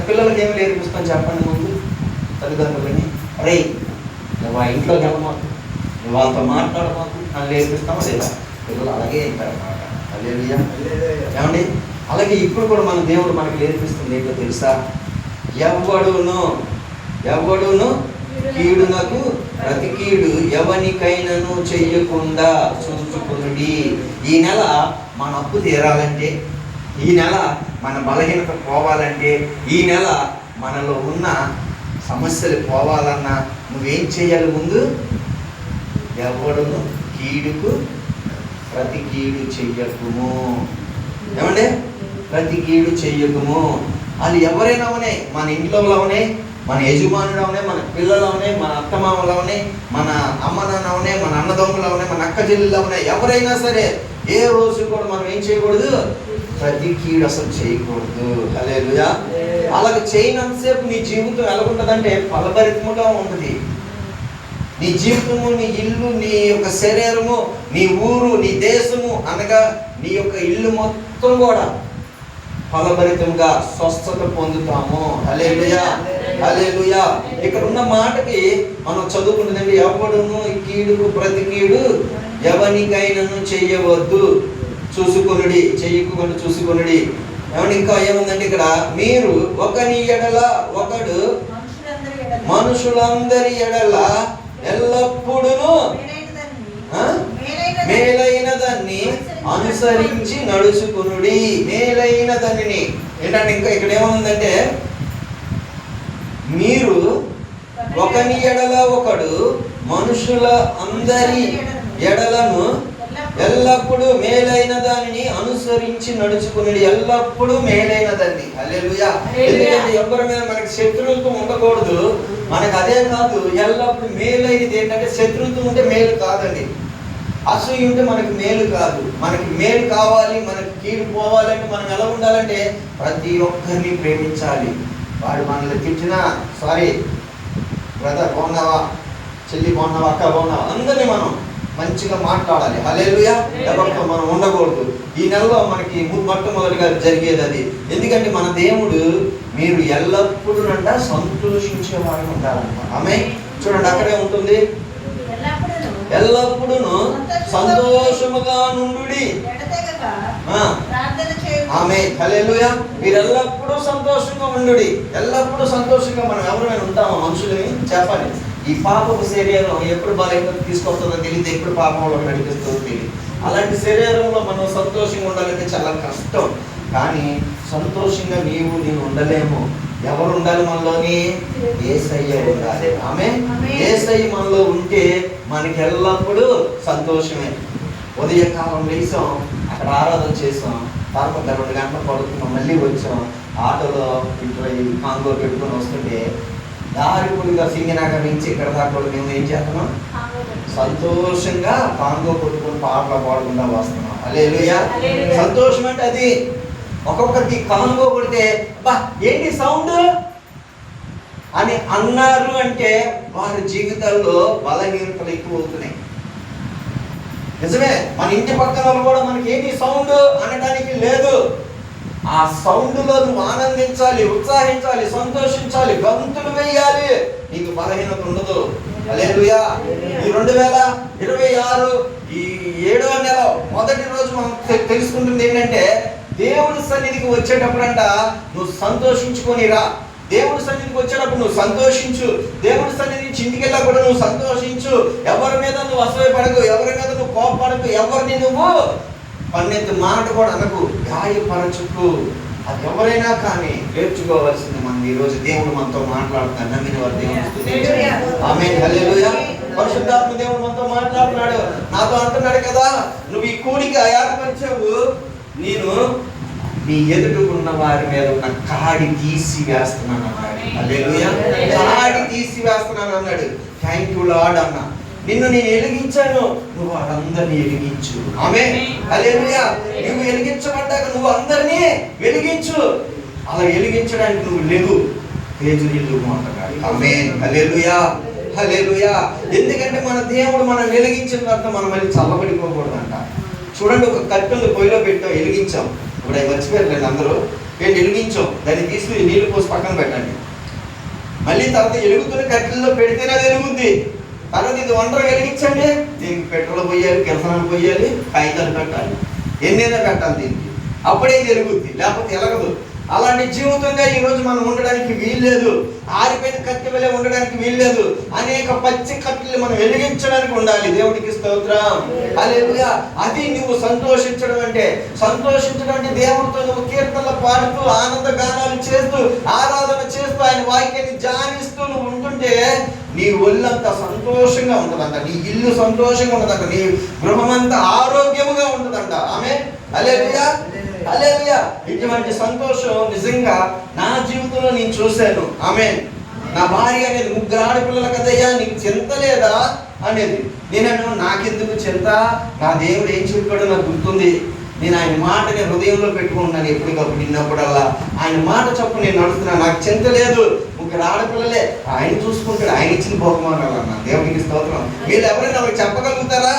పిల్లలకి ఏమి నేర్పిస్తాం చెప్పండి ముందు తల్లిదండ్రులని? అరే నువ్వు ఆ ఇంట్లోకి వెళ్ళమాకు, నువ్వు వాళ్ళతో మాట్లాడమాకు అని నేర్పిస్తామా లేదా? పిల్లలు అలాగే ఉంటారన్నమాట. హల్లెలూయా. ఏమండి? అలాగే ఇప్పుడు కూడా మన దేవుడు మనకి నేర్పిస్తుంది ఏంటో తెలుసా? ఎవడును కీడునకు ప్రతి కీడు ఎవనికైనాను చెయ్యకుండా చూసుకునుడి. ఈ నెల మన అప్పు తీరాలంటే, ఈ నెల మన బలహీనత పోవాలంటే, ఈ నెల మనలో ఉన్న సమస్యలు పోవాలన్నా నువ్వేం చేయాలి? ముందు ఎవడును కీడుకు ప్రతి కీడు చెయ్యకుము. ఏమండి? ప్రతి కీడు చెయ్యకుము. అది ఎవరైనా అవనే, మన ఇంట్లో అవనే, మన యజమానుడు అవనే, మన పిల్లలు అవనే, మన అత్తమామలు అవనే, మన అమ్మ నాన్న అవనే, మన అన్నదమ్ములు అవనే, మన అక్క చెల్లెలు అవనే, ఎవరైనా సరే ఏ రోజు కూడా మనం ఏం చేయకూడదు? ప్రతి కీడు అసలు చేయకూడదు. హల్లెలూయా. అలాగే చేయనంతసేపు నీ జీవితం ఎలా ఉంటుందంటే ఫలభరితముగా ఉంటుంది. నీ జీవితము, నీ ఇల్లు, నీ యొక్క శరీరము, నీ ఊరు, నీ దేశము అనగా నీ యొక్క ఇల్లు మొత్తం కూడా ఫలభరితంగా స్వస్థత పొందుతాము. హల్లెలూయా. హల్లెలూయా. ఇక్కడ ఉన్న మాటకి మనం చదువుకుంటుందండి, ఎవడును కీడుకు ప్రతి కీడు ఎవనికైనాను చెయ్యవద్దు, చూసుకొనుడి, చెయ్యకుండా చూసుకొనుడి. ఏమన్నా ఇంకా ఏముందంటే ఇక్కడ, మీరు ఒకని ఎడల ఒకడు మనుషులందరి ఎడల ఎల్లప్పుడూ మేలైన దాన్ని అనుసరించి నడుచుకునుడి. మేలైన దానిని ఏంటంటే ఇంకా ఇక్కడ ఏముందంటే, మీరు ఒకని ఎడల ఒకడు మనుషుల అందరి ఎడలను ఎల్లప్పుడూ మేలైన దానిని అనుసరించి నడుచుకునేది. ఎల్లప్పుడూ మేలైన దాన్ని. హల్లెలూయా. ఎందుకంటే ఎవరి మీద మనకి శత్రుత్వం ఉండకూడదు. మనకు అదే కాదు, ఎల్లప్పుడూ మేలైనది ఏంటంటే, శత్రుత్వం ఉంటే మేలు కాదండి, అసూయ ఉంటే మనకి మేలు కాదు. మనకి మేలు కావాలి, మనకి కీడు పోవాలంటే మనం ఎలా ఉండాలంటే ప్రతి ఒక్కరిని ప్రేమించాలి. వాడు మనల్ని తిట్టినా, సారీ బ్రదర్ బాగున్నావా, చెల్లి బాగున్నావా, అక్క బాగున్నావా, అందరినీ మనం మంచిగా మాట్లాడాలి. హల్లెలూయా. ఎవరితో మనం ఉండకూడదు. ఈ నెలలో మనకి మొట్టమొదటిగా జరిగేది అది. ఎందుకంటే మన దేవుడు మీరు ఎల్లప్పుడూ సంతోషించేవాడు ఉండాలన్నమాట. ఆమె చూడండి అక్కడే ఉంటుంది, ఎల్లప్పుడూ సంతోషముగా నుండుడి. ఆమె హల్లెలూయా. మీరు ఎల్లప్పుడూ సంతోషంగా ఉండుడి. ఎల్లప్పుడూ సంతోషంగా మనం ఎవరైనా ఉంటామో మనుషులని చెప్పాలి. ఈ పాపపు శరీరం ఎప్పుడు బలహీనత తీసుకొస్తుందో తెలియదు, ఎప్పుడు పాపంలో నడిపిస్తుందో తెలియదు. అలాంటి శరీరంలో మనం సంతోషంగా ఉండాలంటే చాలా కష్టం. కానీ సంతోషంగా నేను ఉండలేము. ఎవరు ఉండాలి మనలోని? యేసయ్య ఉండాలి. ఆమె యేసయ్య మనలో ఉంటే మనకి ఎల్లప్పుడూ సంతోషమే. ఉదయకాలం లేసాం, అక్కడ ఆరాధన చేసాం, తర్వాత 2 గంటలు పడుకున్నాం, మళ్ళీ వచ్చాం, ఆటోలో ఇట్లా కాంగో పెట్టుకొని వస్తుంటే దారి పొడిగా సింగనగర్ నుంచి ఇక్కడ దాకా కూడా మేము ఏం చేస్తున్నాం? సంతోషంగా కాంగో కొట్టుకొని పాటలు పాడుకుంటా వస్తున్నాం. హల్లెలూయా. సంతోషం అంటే అది. ఒక్కొక్కరికి కాంగో కొడితే బా ఏంటి సౌండ్ అని అన్నారు అంటే వారి జీవితాల్లో బలహీనతలు ఎక్కువ అవుతున్నాయి. నిజమే, మన ఇంటి పక్కన వాళ్ళు కూడా మనకి ఏంటి సౌండ్ అనడానికి లేదు. ఆ సౌండ్లో నువ్వు ఆనందించాలి, ఉత్సాహించాలి, సంతోషించాలి, గంతులు వేయాలి. నీకు బలహీనత ఉండదు. హల్లెలూయా. ఈ 2026 ఈ 7వ నెల మొదటి రోజు మనం తెలుసుకుంటుంది ఏంటంటే, దేవుడి సన్నిధికి వచ్చేటప్పుడంట నువ్వు సంతోషించుకొని రా. దేవుడి సన్నిధికి వచ్చేటప్పుడు నువ్వు సంతోషించు. దేవుడి సన్నిధి నుంచి ఇంటికి వెళ్ళా కూడా నువ్వు సంతోషించు. ఎవరి మీద నువ్వు అసూయపడకు, ఎవరి మీద నువ్వు కోపపడకు, ఎవరిని నువ్వు పన్నెత్తు మాట కూడా అనకు, గాయపరచుకు. అది ఎవరైనా కానీ నేర్చుకోవాల్సింది. మనం ఈ రోజు దేవుడు మనతో మాట్లాడుతున్నాడు. నమ్మిన వారు దేవుడు. ఆమేన్. హల్లెలూయా. పరిశుద్ధాత్మ దేవుడు మనతో మాట్లాడుతున్నాడు. నాతో అంటున్నాడు కదా, నువ్వు ఈ కూడికి ఏర్పరిచావు, నేను నీ ఎదుటికున్న వారి మీద ఉన్న కాడి తీసి వేస్తున్నాను అన్నాడు. హల్లెలూయా. కాడి తీసి వేస్తున్నాను అన్నాడు. థ్యాంక్ యూ లార్డ్ అన్నా. నిన్ను నేను వెలిగించాను, నువ్వు వారందరినీ వెలిగించు. ఆమేన్. హల్లెలూయా. నువ్వు వెలిగించబడ్డాక నువ్వు అందరినీ వెలిగించు. అలా వెలిగించడానికి నువ్వు లేవు, తేజునిల్లు అంటున్నాడు. ఆమేన్. హల్లెలూయా. హల్లెలూయా. ఎందుకంటే మన దేవుడు మనం వెలిగించిన తర్వాత మనం మళ్ళీ చల్లబడిపోకూడదంట. చూడండి, ఒక కట్టెలు పొయ్యిలో పెట్టాం, వెలిగించాం. ఇప్పుడు అవి మర్చిపోయారు అందరూ. వెలిగించాం, దాన్ని తీసుకుని నీళ్లు పోసి పక్కన పెట్టండి. మళ్ళీ తర్వాత ఎలుగుతున్న కట్టెల్లో పెడితేనే అది వెలుగుద్ది. తర్వాత ఇది ఒంటరి వెలిగించండి, దీనికి పెట్రోల్ పోయాలి, కిరసనాలు పోయాలి, కాగితాలు పెట్టాలి, ఎన్నైనా పెట్టాలి దీనికి, అప్పుడే ఇది వెలుగుద్ది, లేకపోతే ఎలగదు. అలాంటి జీవితంగా ఈరోజు మనం ఉండడానికి వీల్లేదు. ఆరిపోయిన కట్టె వలె ఉండడానికి వీల్లేదు. అనేక పచ్చి కట్టెలు మనం వెలిగించడానికి ఉండాలి. దేవుడికి స్తోత్రం, హల్లెలూయా. అది నువ్వు సంతోషించడం అంటే. సంతోషించడం అంటే దేవుడితో నువ్వు కీర్తనలు పాడుతూ, ఆనంద గానాలు చేస్తూ, ఆరాధన చేస్తూ, ఆయన వాక్యాన్ని ధ్యానిస్తూ నువ్వు ఉంటుంటే నీ ఒళ్ళంతా సంతోషంగా ఉంటుందంట, నీ ఇల్లు సంతోషంగా ఉంటుందంట, నీ గృహమంతా ఆరోగ్యముగా ఉంటుందంట. ఆమేన్, హల్లెలూయా, హల్లెలూయా. ఇటువంటి సంతోషం నిజంగా నా జీవితంలో నేను చూశాను. ఆమేన్. నా భార్య అనేది, 3 ఆడపిల్లల కదయ్యా, నీకు చింత లేదా అనేది. నేను నాకెందుకు చింత, నా దేవుడు ఏం చెప్పాడో నాకు గుర్తుంది. నేను ఆయన మాటని హృదయంలో పెట్టుకుంటున్నాను. ఎప్పటికప్పుడు విన్నప్పుడల్లా ఆయన మాట చొప్పున నేను నడుస్తున్నాను. నాకు చింత లేదు. 3 ఆడపిల్లలే, ఆయన చూసుకుంటాడు. ఆయన ఇచ్చిన బహుమానాలు అన్న. దేవునికి స్తోత్రం. వీళ్ళు ఎవరైనా చెప్పగలుగుతారా?